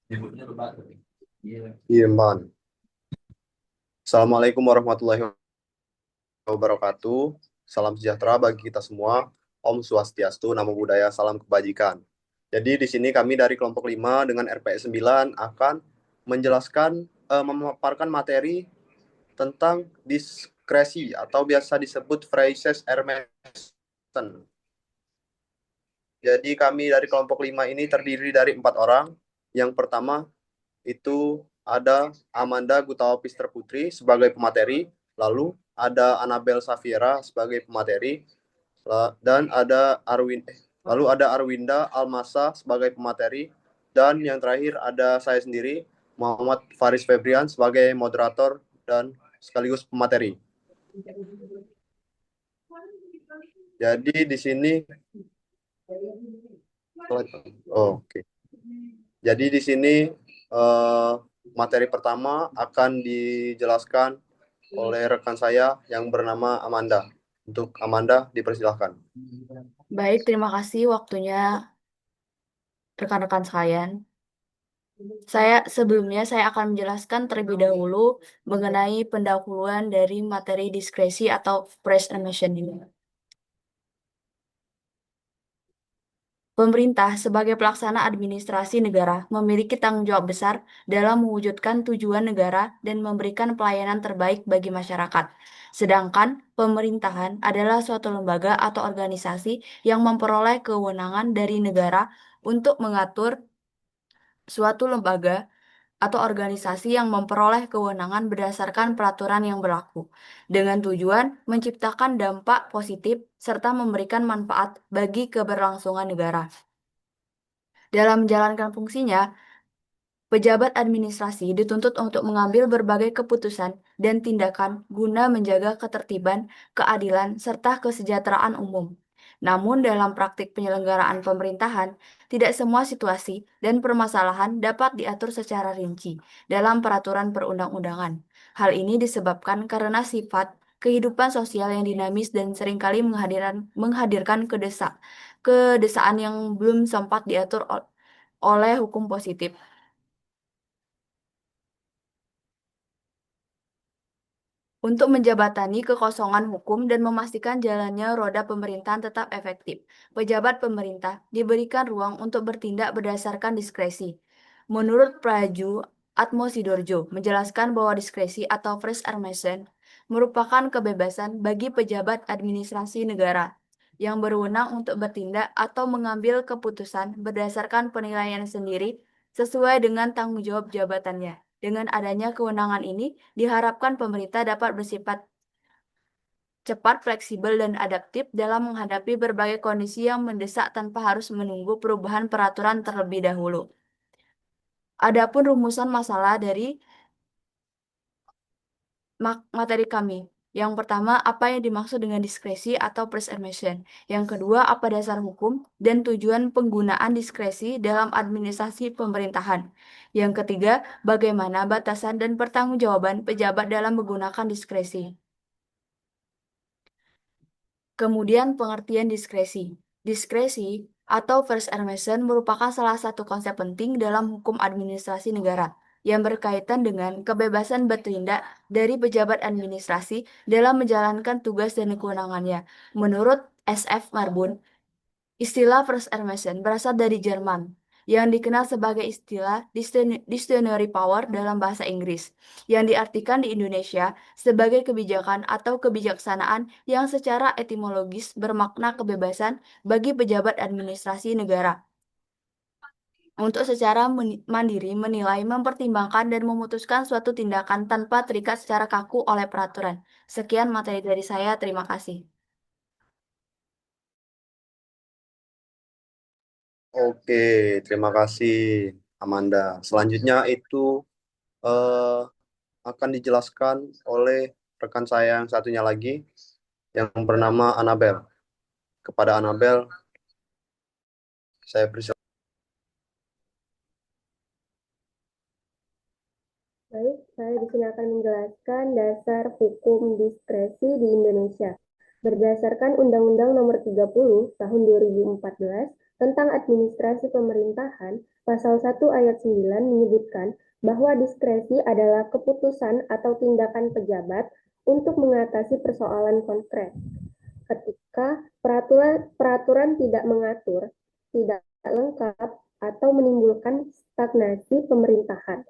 Iya, Mbak. Assalamualaikum warahmatullahi wabarakatuh. Salam sejahtera bagi kita semua. Om Swastiastu, Namo Buddhaya, salam kebajikan. Jadi di sini kami dari kelompok 5 dengan RPS 9 akan menjelaskan, memaparkan materi tentang diskresi atau biasa disebut phrases Hermeson. Jadi kami dari kelompok 5 ini terdiri dari 4 orang. Yang pertama itu ada Amanda Gutawa-Pister Putri sebagai pemateri, lalu ada Annabel Safira sebagai pemateri, dan lalu ada Arwinda Almasa sebagai pemateri, dan yang terakhir ada saya sendiri, Muhammad Faris Febrian sebagai moderator dan sekaligus pemateri. Jadi di sini oke. Jadi di sini materi pertama akan dijelaskan oleh rekan saya yang bernama Amanda. Untuk Amanda, dipersilahkan. Baik, terima kasih waktunya rekan-rekan sekalian. Sebelumnya saya akan menjelaskan terlebih dahulu mengenai pendahuluan dari materi diskresi atau praise and mention ini. Pemerintah sebagai pelaksana administrasi negara memiliki tanggung jawab besar dalam mewujudkan tujuan negara dan memberikan pelayanan terbaik bagi masyarakat. Sedangkan pemerintahan adalah suatu lembaga atau organisasi yang memperoleh kewenangan dari negara untuk mengatur suatu lembaga atau organisasi yang memperoleh kewenangan berdasarkan peraturan yang berlaku, dengan tujuan menciptakan dampak positif serta memberikan manfaat bagi keberlangsungan negara. Dalam menjalankan fungsinya, pejabat administrasi dituntut untuk mengambil berbagai keputusan dan tindakan guna menjaga ketertiban, keadilan, serta kesejahteraan umum. Namun, dalam praktik penyelenggaraan pemerintahan, tidak semua situasi dan permasalahan dapat diatur secara rinci dalam peraturan perundang-undangan. Hal ini disebabkan karena sifat kehidupan sosial yang dinamis dan seringkali menghadirkan kedesaan yang belum sempat diatur oleh hukum positif. Untuk menjabatani kekosongan hukum dan memastikan jalannya roda pemerintahan tetap efektif, pejabat pemerintah diberikan ruang untuk bertindak berdasarkan diskresi. Menurut Praju Atmo Sidorjo, menjelaskan bahwa diskresi atau fresh armation merupakan kebebasan bagi pejabat administrasi negara yang berwenang untuk bertindak atau mengambil keputusan berdasarkan penilaian sendiri sesuai dengan tanggung jawab jabatannya. Dengan adanya kewenangan ini, diharapkan pemerintah dapat bersifat cepat, fleksibel, dan adaptif dalam menghadapi berbagai kondisi yang mendesak tanpa harus menunggu perubahan peraturan terlebih dahulu. Adapun rumusan masalah dari materi kami. Yang pertama, apa yang dimaksud dengan diskresi atau preservation. Yang kedua, apa dasar hukum dan tujuan penggunaan diskresi dalam administrasi pemerintahan. Yang ketiga, bagaimana batasan dan pertanggungjawaban pejabat dalam menggunakan diskresi. Kemudian pengertian diskresi. Diskresi atau first armation merupakan salah satu konsep penting dalam hukum administrasi negara yang berkaitan dengan kebebasan bertindak dari pejabat administrasi dalam menjalankan tugas dan kewenangannya. Menurut SF Marbun, istilah first armation berasal dari Jerman, yang dikenal sebagai istilah discretionary power dalam bahasa Inggris, yang diartikan di Indonesia sebagai kebijakan atau kebijaksanaan yang secara etimologis bermakna kebebasan bagi pejabat administrasi negara untuk secara mandiri menilai, mempertimbangkan, dan memutuskan suatu tindakan tanpa terikat secara kaku oleh peraturan. Sekian materi dari saya, terima kasih. Oke, terima kasih Amanda. Selanjutnya itu eh, akan dijelaskan oleh rekan saya yang satunya lagi yang bernama Annabel. Kepada Annabel, saya persilakan. Baik, saya di sini akan menjelaskan dasar hukum diskresi di Indonesia. Berdasarkan Undang-Undang Nomor 30 Tahun 2014 Tentang administrasi pemerintahan, pasal 1 ayat 9 menyebutkan bahwa diskresi adalah keputusan atau tindakan pejabat untuk mengatasi persoalan konkret. Ketika peraturan tidak mengatur, tidak lengkap, atau menimbulkan stagnasi pemerintahan.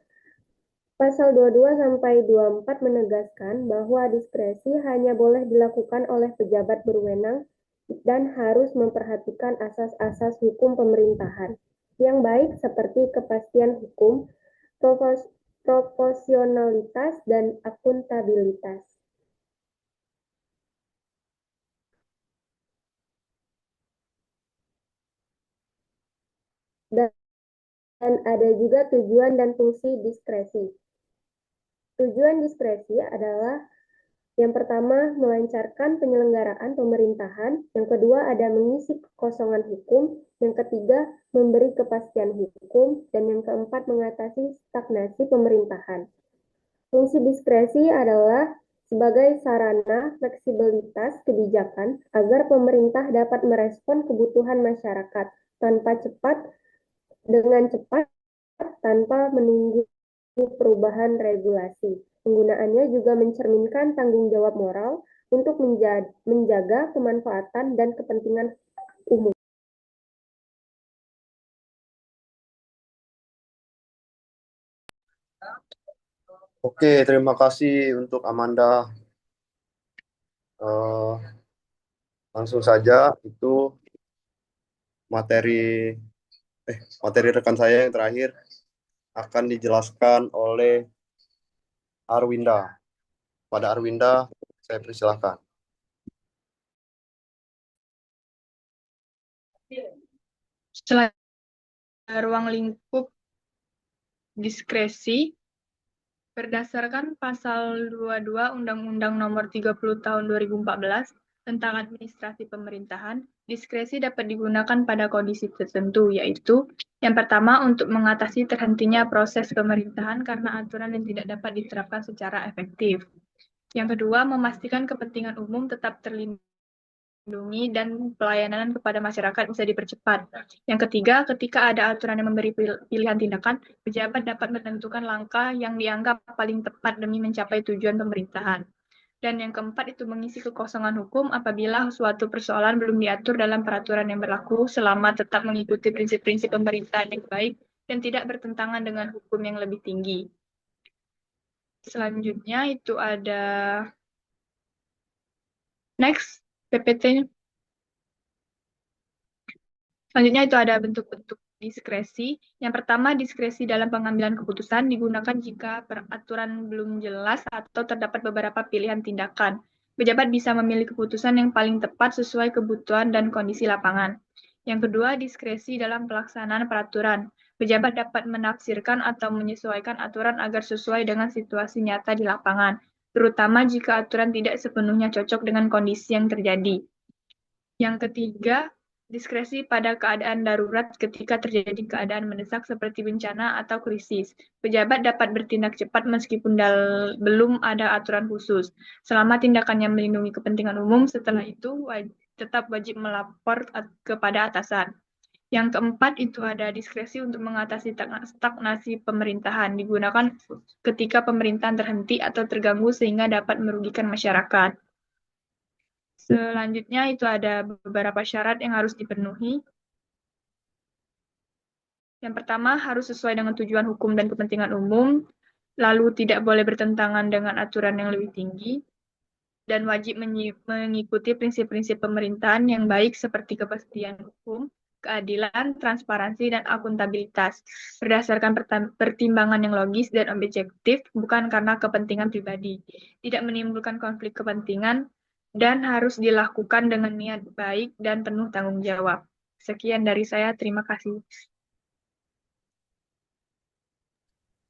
Pasal 22 sampai 24 menegaskan bahwa diskresi hanya boleh dilakukan oleh pejabat berwenang dan harus memperhatikan asas-asas hukum pemerintahan yang baik seperti kepastian hukum, proporsionalitas, dan akuntabilitas. Dan ada juga tujuan dan fungsi diskresi. Tujuan diskresi adalah yang pertama, melancarkan penyelenggaraan pemerintahan. Yang kedua, ada mengisi kekosongan hukum. Yang ketiga, memberi kepastian hukum. Dan yang keempat, mengatasi stagnasi pemerintahan. Fungsi diskresi adalah sebagai sarana fleksibilitas kebijakan agar pemerintah dapat merespon kebutuhan masyarakat dengan cepat tanpa menunggu perubahan regulasi. Penggunaannya juga mencerminkan tanggung jawab moral untuk menjaga kemanfaatan dan kepentingan umum. Oke, terima kasih untuk Amanda. Langsung saja itu materi rekan saya yang terakhir akan dijelaskan oleh Arwinda. Pada Arwinda, saya persilahkan. Setelah ruang lingkup diskresi, berdasarkan pasal 22 Undang-Undang Nomor 30 Tahun 2014 tentang administrasi pemerintahan, diskresi dapat digunakan pada kondisi tertentu, yaitu yang pertama untuk mengatasi terhentinya proses pemerintahan karena aturan yang tidak dapat diterapkan secara efektif. Yang kedua, memastikan kepentingan umum tetap terlindungi dan pelayanan kepada masyarakat bisa dipercepat. Yang ketiga, ketika ada aturan yang memberi pilihan tindakan, pejabat dapat menentukan langkah yang dianggap paling tepat demi mencapai tujuan pemerintahan. Dan yang keempat itu mengisi kekosongan hukum apabila suatu persoalan belum diatur dalam peraturan yang berlaku selama tetap mengikuti prinsip-prinsip pemerintahan yang baik dan tidak bertentangan dengan hukum yang lebih tinggi. Selanjutnya itu ada next PPT. Selanjutnya itu ada bentuk-bentuk diskresi. Yang pertama, diskresi dalam pengambilan keputusan digunakan jika peraturan belum jelas atau terdapat beberapa pilihan tindakan. Pejabat bisa memilih keputusan yang paling tepat sesuai kebutuhan dan kondisi lapangan. Yang kedua, diskresi dalam pelaksanaan peraturan. Pejabat dapat menafsirkan atau menyesuaikan aturan agar sesuai dengan situasi nyata di lapangan, terutama jika aturan tidak sepenuhnya cocok dengan kondisi yang terjadi. Yang ketiga, diskresi pada keadaan darurat ketika terjadi keadaan mendesak seperti bencana atau krisis. Pejabat dapat bertindak cepat meskipun belum ada aturan khusus. Selama tindakannya melindungi kepentingan umum, setelah itu tetap wajib melapor kepada atasan. Yang keempat itu ada diskresi untuk mengatasi stagnasi pemerintahan. Digunakan ketika pemerintahan terhenti atau terganggu sehingga dapat merugikan masyarakat. Selanjutnya itu ada beberapa syarat yang harus dipenuhi. Yang pertama, harus sesuai dengan tujuan hukum dan kepentingan umum, lalu tidak boleh bertentangan dengan aturan yang lebih tinggi, dan wajib mengikuti prinsip-prinsip pemerintahan yang baik seperti kepastian hukum, keadilan, transparansi, dan akuntabilitas, berdasarkan pertimbangan yang logis dan objektif, bukan karena kepentingan pribadi, tidak menimbulkan konflik kepentingan, dan harus dilakukan dengan niat baik dan penuh tanggung jawab. Sekian dari saya, terima kasih.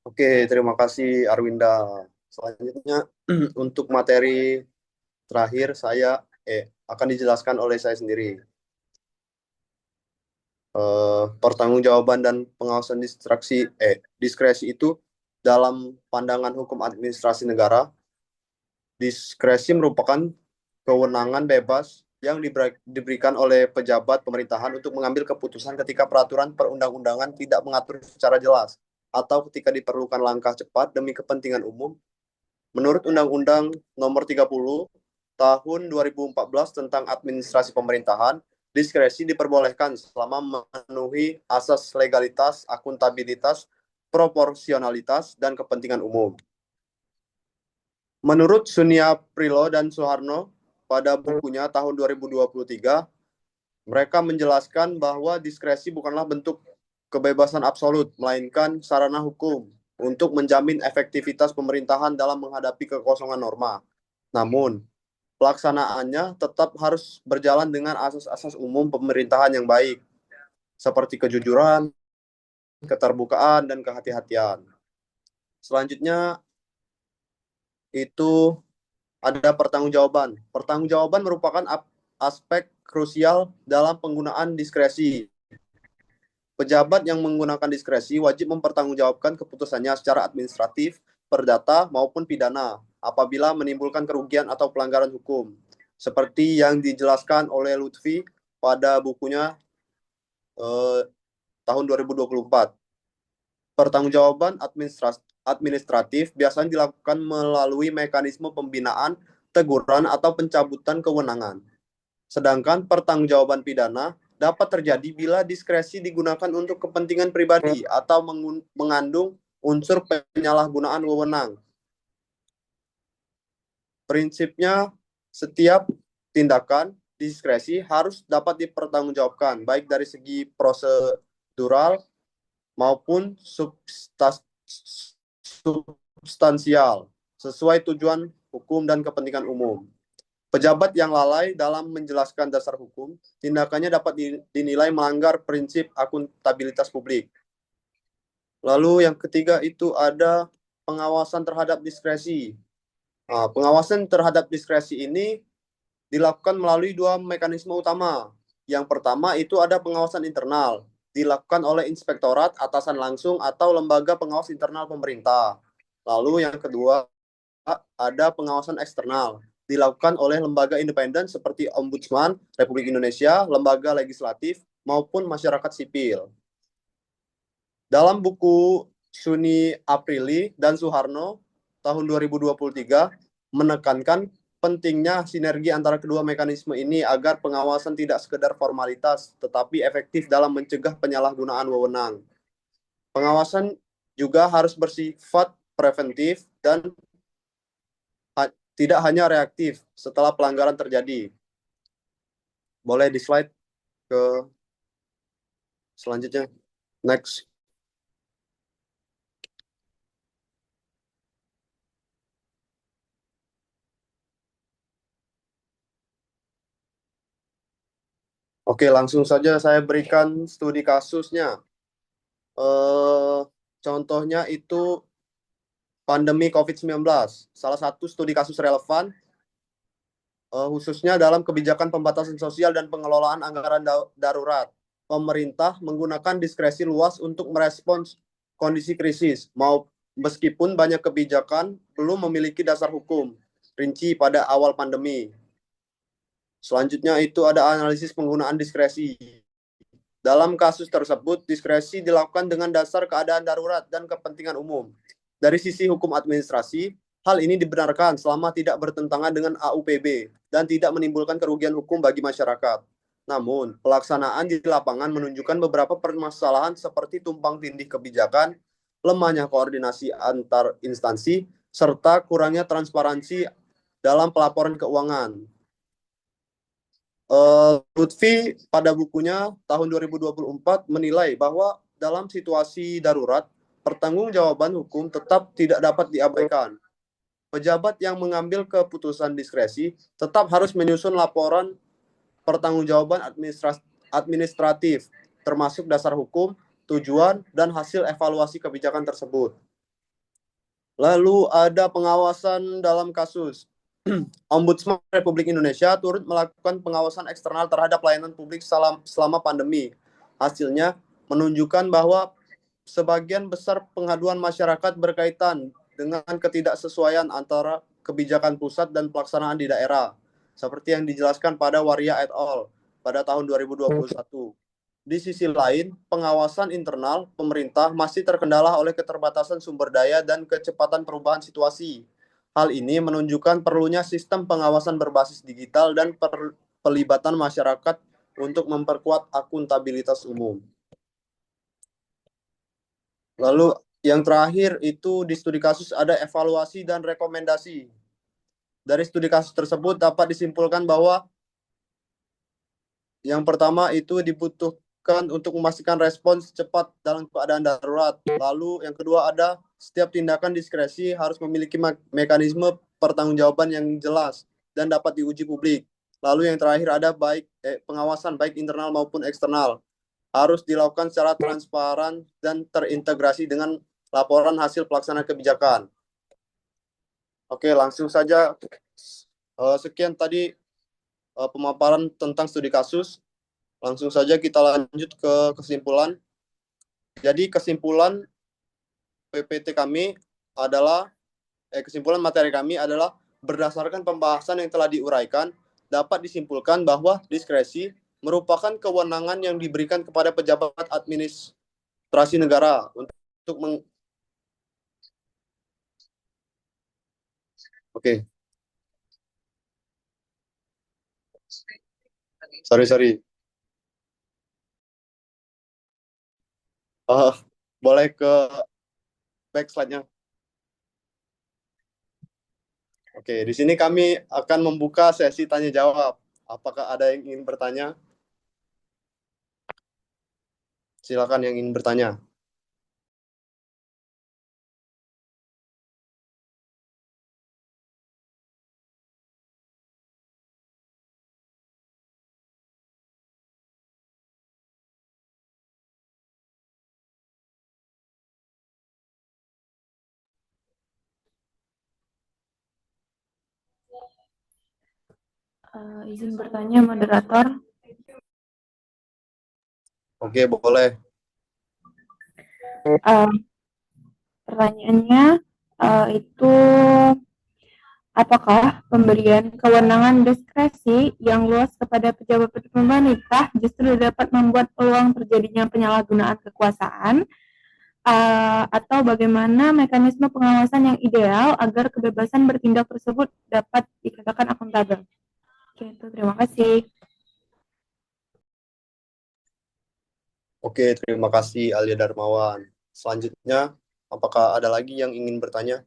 Oke, terima kasih Arwinda. Selanjutnya untuk materi terakhir saya akan dijelaskan oleh saya sendiri. Pertanggungjawaban dan pengawasan diskresi itu dalam pandangan hukum administrasi negara, diskresi merupakan kewenangan bebas yang diberikan oleh pejabat pemerintahan untuk mengambil keputusan ketika peraturan perundang-undangan tidak mengatur secara jelas atau ketika diperlukan langkah cepat demi kepentingan umum. Menurut Undang-Undang Nomor 30 Tahun 2014 tentang Administrasi Pemerintahan, diskresi diperbolehkan selama memenuhi asas legalitas, akuntabilitas, proporsionalitas, dan kepentingan umum. Menurut Sunyaprilo dan Soeharno, pada bukunya tahun 2023, mereka menjelaskan bahwa diskresi bukanlah bentuk kebebasan absolut, melainkan sarana hukum untuk menjamin efektivitas pemerintahan dalam menghadapi kekosongan norma. Namun, pelaksanaannya tetap harus berjalan dengan asas-asas umum pemerintahan yang baik, seperti kejujuran, keterbukaan, dan kehati-hatian. Selanjutnya, itu ada pertanggungjawaban. Pertanggungjawaban merupakan aspek krusial dalam penggunaan diskresi. Pejabat yang menggunakan diskresi wajib mempertanggungjawabkan keputusannya secara administratif, perdata, maupun pidana apabila menimbulkan kerugian atau pelanggaran hukum. Seperti yang dijelaskan oleh Lutfi pada bukunya tahun 2024. Pertanggungjawaban administratif biasanya dilakukan melalui mekanisme pembinaan, teguran, atau pencabutan kewenangan. Sedangkan pertanggungjawaban pidana dapat terjadi bila diskresi digunakan untuk kepentingan pribadi atau mengandung unsur penyalahgunaan wewenang. Prinsipnya, setiap tindakan diskresi harus dapat dipertanggungjawabkan, baik dari segi prosedural maupun substansial, sesuai tujuan hukum dan kepentingan umum. Pejabat yang lalai dalam menjelaskan dasar hukum, tindakannya dapat dinilai melanggar prinsip akuntabilitas publik. Lalu yang ketiga itu ada pengawasan terhadap diskresi. Nah, pengawasan terhadap diskresi ini dilakukan melalui dua mekanisme utama. Yang pertama itu ada pengawasan internal, dilakukan oleh inspektorat, atasan langsung, atau lembaga pengawas internal pemerintah. Lalu yang kedua ada pengawasan eksternal, dilakukan oleh lembaga independen seperti Ombudsman Republik Indonesia, lembaga legislatif, maupun masyarakat sipil. Dalam buku Suni Aprili dan Soeharno tahun 2023 menekankan pentingnya sinergi antara kedua mekanisme ini agar pengawasan tidak sekedar formalitas, tetapi efektif dalam mencegah penyalahgunaan wewenang. Pengawasan juga harus bersifat preventif dan tidak hanya reaktif setelah pelanggaran terjadi. Boleh di slide ke selanjutnya. Next. Oke, langsung saja saya berikan studi kasusnya. Contohnya itu pandemi COVID-19. Salah satu studi kasus relevan, khususnya dalam kebijakan pembatasan sosial dan pengelolaan anggaran darurat. Pemerintah menggunakan diskresi luas untuk merespons kondisi krisis, meskipun banyak kebijakan belum memiliki dasar hukum rinci pada awal pandemi. Selanjutnya itu ada analisis penggunaan diskresi. Dalam kasus tersebut, diskresi dilakukan dengan dasar keadaan darurat dan kepentingan umum. Dari sisi hukum administrasi, hal ini dibenarkan selama tidak bertentangan dengan AUPB dan tidak menimbulkan kerugian hukum bagi masyarakat. Namun, pelaksanaan di lapangan menunjukkan beberapa permasalahan seperti tumpang tindih kebijakan, lemahnya koordinasi antar instansi, serta kurangnya transparansi dalam pelaporan keuangan. Lutfi pada bukunya tahun 2024 menilai bahwa dalam situasi darurat, pertanggungjawaban hukum tetap tidak dapat diabaikan. Pejabat yang mengambil keputusan diskresi tetap harus menyusun laporan pertanggungjawaban administratif, termasuk dasar hukum, tujuan, dan hasil evaluasi kebijakan tersebut. Lalu ada pengawasan dalam kasus. Ombudsman Republik Indonesia turut melakukan pengawasan eksternal terhadap pelayanan publik selama pandemi. Hasilnya menunjukkan bahwa sebagian besar pengaduan masyarakat berkaitan dengan ketidaksesuaian antara kebijakan pusat dan pelaksanaan di daerah. seperti yang dijelaskan pada Waria et al. Pada tahun 2021. Di sisi lain, pengawasan internal pemerintah masih terkendala oleh keterbatasan sumber daya dan kecepatan perubahan situasi. Hal ini menunjukkan perlunya sistem pengawasan berbasis digital dan pelibatan masyarakat untuk memperkuat akuntabilitas umum. Lalu yang terakhir itu di studi kasus ada evaluasi dan rekomendasi. Dari studi kasus tersebut dapat disimpulkan bahwa yang pertama itu dibutuhkan untuk memastikan respons cepat dalam keadaan darurat. Lalu yang kedua ada setiap tindakan diskresi harus memiliki mekanisme pertanggungjawaban yang jelas dan dapat diuji publik. Lalu yang terakhir ada pengawasan baik internal maupun eksternal. Harus dilakukan secara transparan dan terintegrasi dengan laporan hasil pelaksanaan kebijakan. Oke, langsung saja. Sekian tadi pemaparan tentang studi kasus. Langsung saja kita lanjut ke kesimpulan. Jadi kesimpulan PPT kami adalah, kesimpulan materi kami adalah berdasarkan pembahasan yang telah diuraikan, dapat disimpulkan bahwa diskresi merupakan kewenangan yang diberikan kepada pejabat administrasi negara untuk Sorry. Boleh ke back slide-nya. Oke, di sini kami akan membuka sesi tanya jawab. Apakah ada yang ingin bertanya? Silakan yang ingin bertanya. Izin bertanya, moderator. Oke, boleh. Pertanyaannya itu apakah pemberian kewenangan diskresi yang luas kepada pejabat pemerintah justru dapat membuat peluang terjadinya penyalahgunaan kekuasaan, atau bagaimana mekanisme pengawasan yang ideal agar kebebasan bertindak tersebut dapat dikatakan akuntabel? Oke, itu terima kasih. Oke, terima kasih Alia Darmawan. Selanjutnya, apakah ada lagi yang ingin bertanya?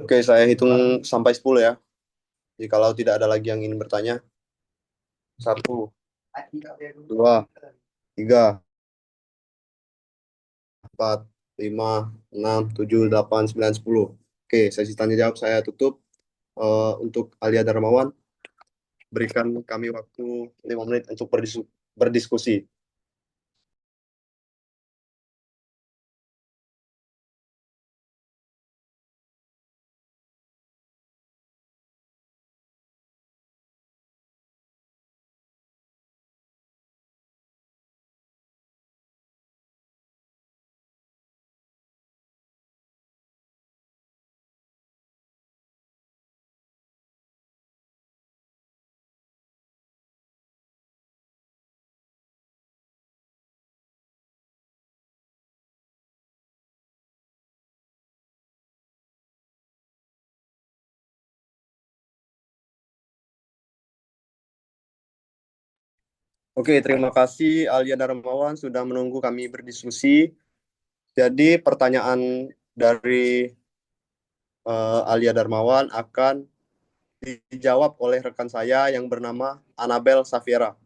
Oke, saya hitung sampai 10 ya. Jikalau tidak ada lagi yang ingin bertanya. 1, 2, 3, 4, 5, 6, 7, 8, 9, 10. Oke, sesi tanya jawab saya tutup. Untuk Alia Darmawan, berikan kami waktu 5 menit untuk berdiskusi. Oke, terima kasih Alia Darmawan sudah menunggu kami berdiskusi. Jadi pertanyaan dari Alia Darmawan akan dijawab oleh rekan saya yang bernama Anabel Safiera.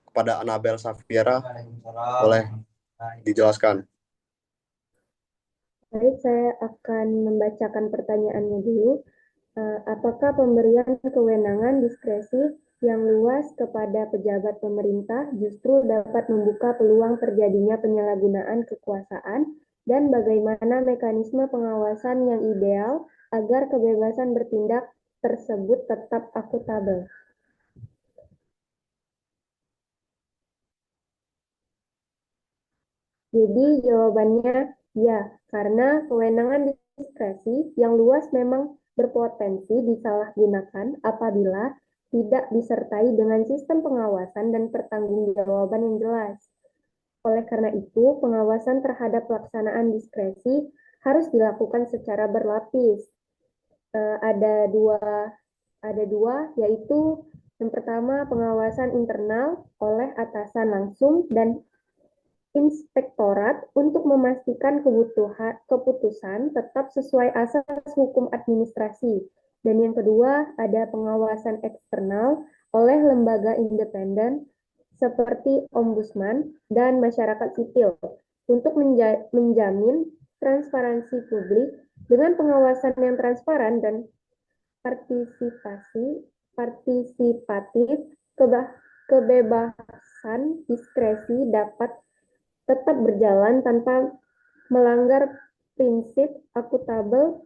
Kepada Anabel Safiera, boleh dijelaskan. Baik, saya akan membacakan pertanyaannya dulu. Apakah pemberian kewenangan diskresi yang luas kepada pejabat pemerintah justru dapat membuka peluang terjadinya penyalahgunaan kekuasaan, dan bagaimana mekanisme pengawasan yang ideal agar kebebasan bertindak tersebut tetap akuntabel? Jadi jawabannya ya, karena kewenangan diskresi yang luas memang berpotensi disalahgunakan apabila tidak disertai dengan sistem pengawasan dan pertanggungjawaban yang jelas. Oleh karena itu, pengawasan terhadap pelaksanaan diskresi harus dilakukan secara berlapis. Ada dua, yaitu yang pertama pengawasan internal oleh atasan langsung dan inspektorat untuk memastikan keputusan tetap sesuai asas hukum administrasi. Dan yang kedua, ada pengawasan eksternal oleh lembaga independen seperti ombudsman dan masyarakat sipil untuk menjamin transparansi publik dengan pengawasan yang transparan dan partisipatif. Kebebasan diskresi dapat tetap berjalan tanpa melanggar prinsip akuntabel,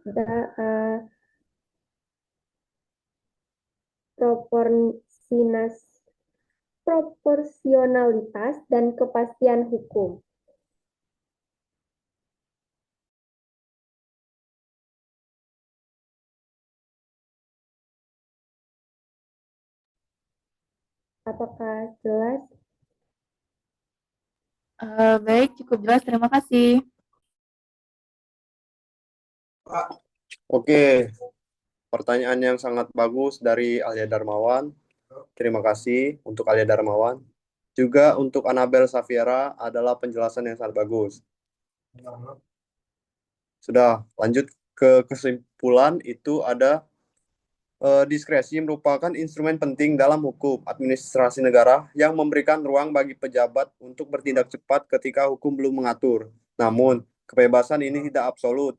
proporsionalitas, dan kepastian hukum. Apakah jelas? Baik, cukup jelas. Terima kasih. Oke, pertanyaan yang sangat bagus dari Alia Darmawan. Terima kasih untuk Alia Darmawan. Juga untuk Anabel Safiera adalah penjelasan yang sangat bagus. Sudah, lanjut ke kesimpulan. Itu ada diskresi merupakan instrumen penting dalam hukum administrasi negara yang memberikan ruang bagi pejabat untuk bertindak cepat ketika hukum belum mengatur. Namun, kebebasan ini tidak absolut.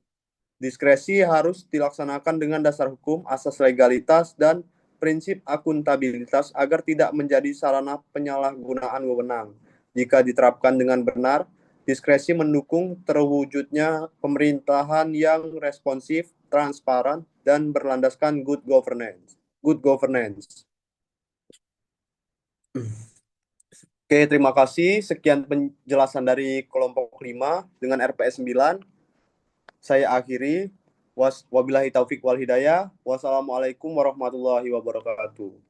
Diskresi harus dilaksanakan dengan dasar hukum, asas legalitas, dan prinsip akuntabilitas agar tidak menjadi sarana penyalahgunaan wewenang. Jika diterapkan dengan benar, diskresi mendukung terwujudnya pemerintahan yang responsif, transparan, dan berlandaskan good governance. Oke, terima kasih. Sekian penjelasan dari kelompok 5 dengan RPS 9. Saya akhiri. Wabillahi taufik wal hidayah. Wassalamualaikum warahmatullahi wabarakatuh.